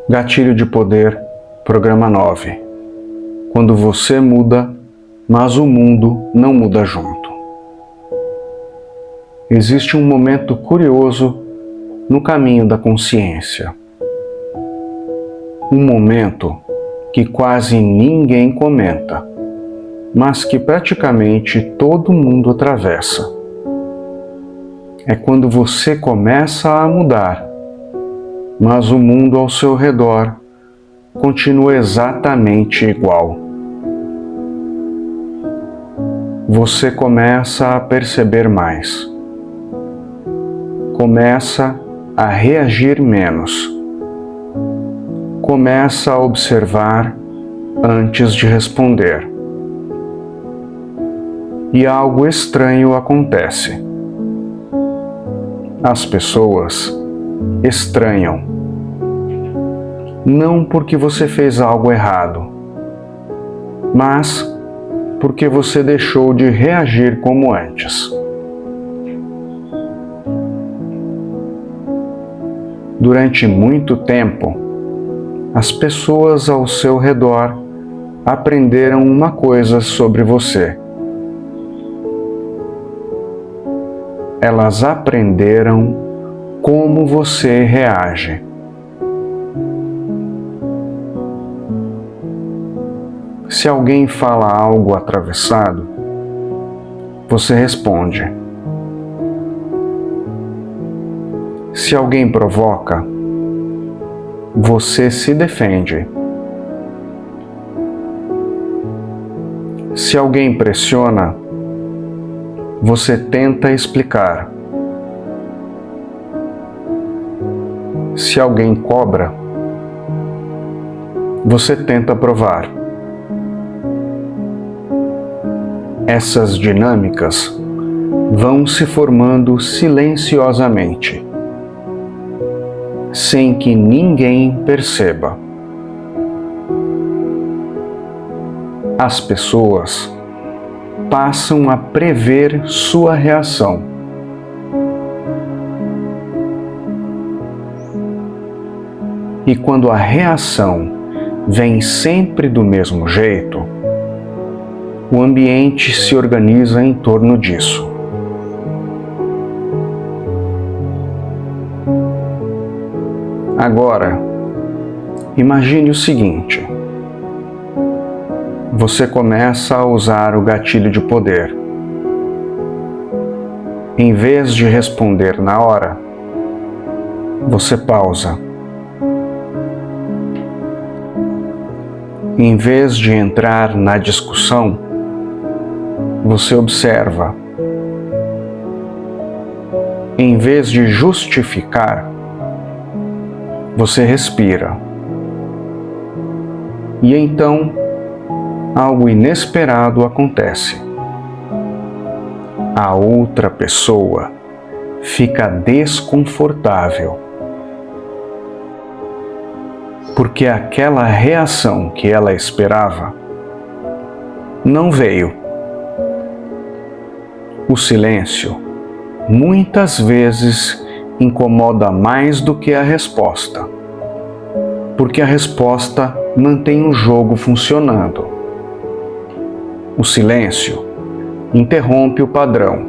Gatilho de Poder, Programa 9. Quando você muda, mas o mundo não muda junto. Existe um momento curioso no caminho da consciência. Um momento que quase ninguém comenta, mas que praticamente todo mundo atravessa. É quando você começa a mudar, mas o mundo ao seu redor continua exatamente igual. Você começa a perceber mais. Começa a reagir menos. Começa a observar antes de responder. E algo estranho acontece. As pessoas estranham. Não porque você fez algo errado, mas porque você deixou de reagir como antes. Durante muito tempo, as pessoas ao seu redor aprenderam uma coisa sobre você. Elas aprenderam como você reage. Se alguém fala algo atravessado, você responde. Se alguém provoca, você se defende. Se alguém pressiona, você tenta explicar. Se alguém cobra, você tenta provar. Essas dinâmicas vão se formando silenciosamente, sem que ninguém perceba. As pessoas passam a prever sua reação. E quando a reação vem sempre do mesmo jeito, o ambiente se organiza em torno disso. Agora, imagine o seguinte. Você começa a usar o gatilho de poder. Em vez de responder na hora, você pausa. Em vez de entrar na discussão, você observa. Em vez de justificar, você respira. E então, algo inesperado acontece. A outra pessoa fica desconfortável. Porque aquela reação que ela esperava não veio. O silêncio muitas vezes incomoda mais do que a resposta, porque a resposta mantém o jogo funcionando. O silêncio interrompe o padrão.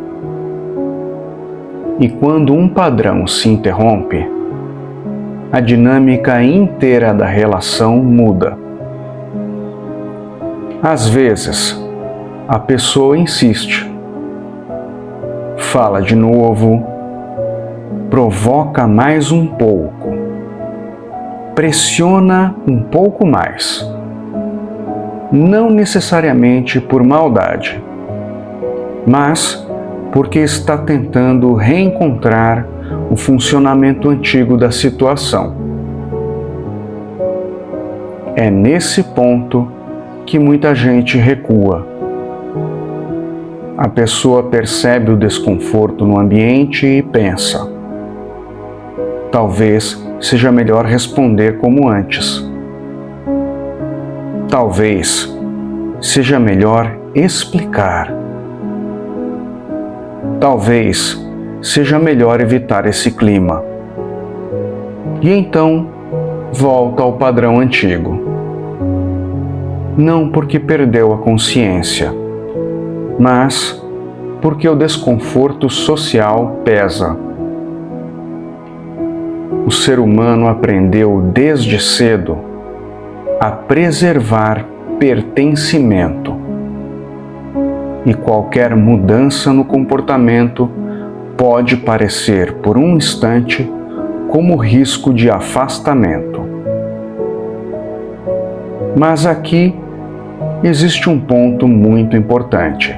E quando um padrão se interrompe, a dinâmica inteira da relação muda. Às vezes, a pessoa insiste, fala de novo, provoca mais um pouco, pressiona um pouco mais. Não necessariamente por maldade, mas porque está tentando reencontrar o funcionamento antigo da situação. É nesse ponto que muita gente recua. A pessoa percebe o desconforto no ambiente e pensa: talvez seja melhor responder como antes. Talvez seja melhor explicar. Talvez seja melhor evitar esse clima. E então volta ao padrão antigo. Não porque perdeu a consciência, mas porque o desconforto social pesa. O ser humano aprendeu desde cedo a preservar pertencimento. E qualquer mudança no comportamento pode parecer, por um instante, como risco de afastamento. Mas aqui existe um ponto muito importante.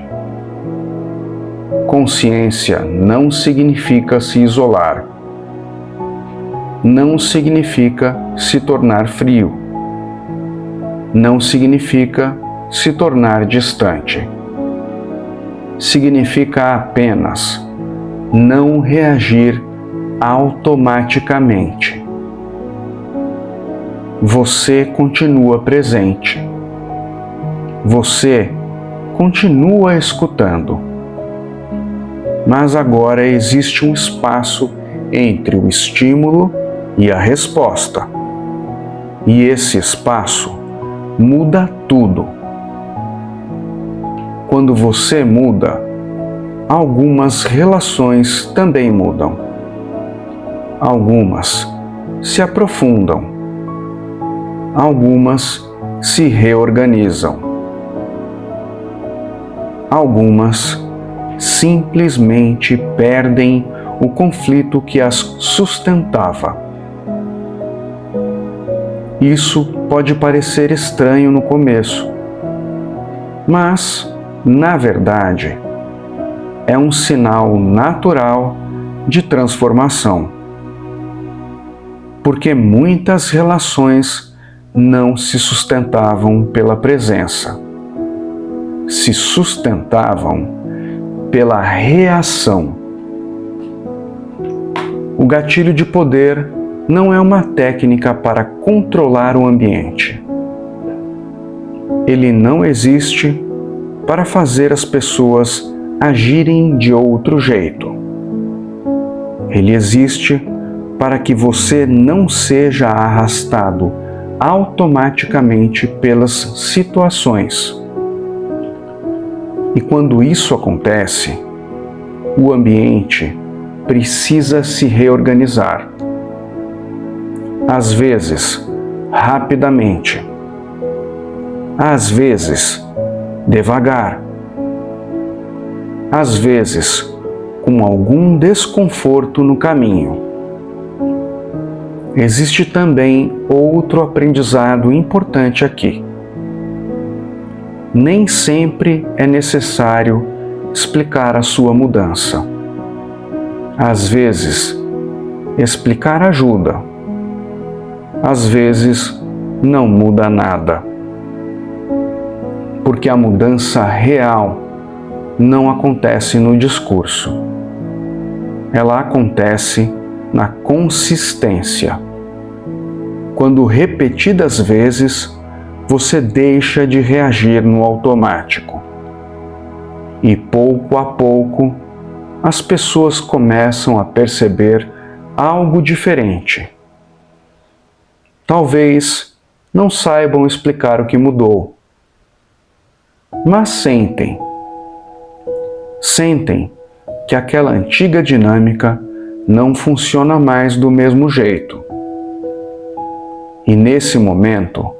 Consciência não significa se isolar. Não significa se tornar frio. Não significa se tornar distante. Significa apenas não reagir automaticamente. Você continua presente. Você continua escutando. Mas agora existe um espaço entre o estímulo e a resposta. E esse espaço muda tudo. Quando você muda, algumas relações também mudam. Algumas se aprofundam. Algumas se reorganizam. Algumas simplesmente perdem o conflito que as sustentava. Isso pode parecer estranho no começo, mas, na verdade, é um sinal natural de transformação. Porque muitas relações não se sustentavam pela presença, se sustentavam pela reação. O gatilho de poder não é uma técnica para controlar o ambiente. Ele não existe para fazer as pessoas agirem de outro jeito. Ele existe para que você não seja arrastado automaticamente pelas situações. E quando isso acontece, o ambiente precisa se reorganizar. Às vezes, rapidamente. Às vezes, devagar. Às vezes, com algum desconforto no caminho. Existe também outro aprendizado importante aqui. Nem sempre é necessário explicar a sua mudança. Às vezes, explicar ajuda. Às vezes, não muda nada. Porque a mudança real não acontece no discurso. Ela acontece na consistência. Quando repetidas vezes, você deixa de reagir no automático. E pouco a pouco, as pessoas começam a perceber algo diferente. Talvez não saibam explicar o que mudou, mas sentem. Sentem que aquela antiga dinâmica não funciona mais do mesmo jeito. E nesse momento,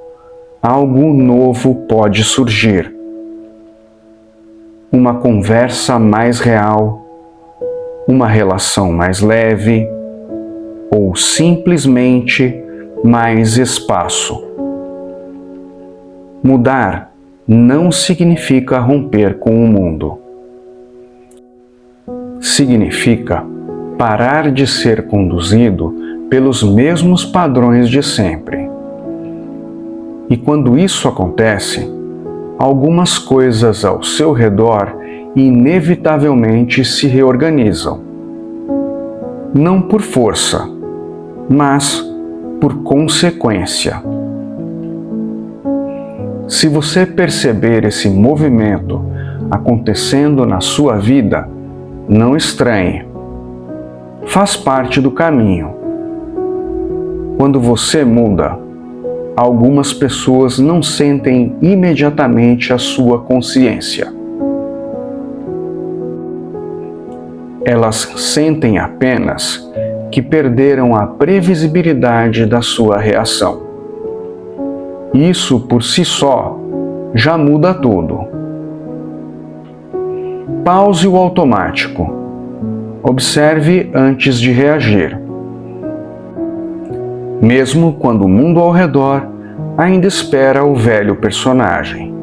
algo novo pode surgir. Uma conversa mais real, uma relação mais leve, ou simplesmente mais espaço. Mudar não significa romper com o mundo. Significa parar de ser conduzido pelos mesmos padrões de sempre. E quando isso acontece, algumas coisas ao seu redor inevitavelmente se reorganizam. Não por força, mas por consequência. Se você perceber esse movimento acontecendo na sua vida, não estranhe. Faz parte do caminho. Quando você muda, algumas pessoas não sentem imediatamente a sua consciência. Elas sentem apenas que perderam a previsibilidade da sua reação. Isso por si só já muda tudo. Pause o automático. Observe antes de reagir. Mesmo quando o mundo ao redor ainda espera o velho personagem.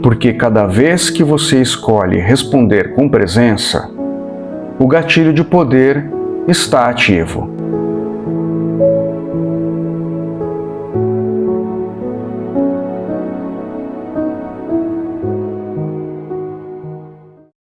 Porque cada vez que você escolhe responder com presença, o gatilho de poder está ativo.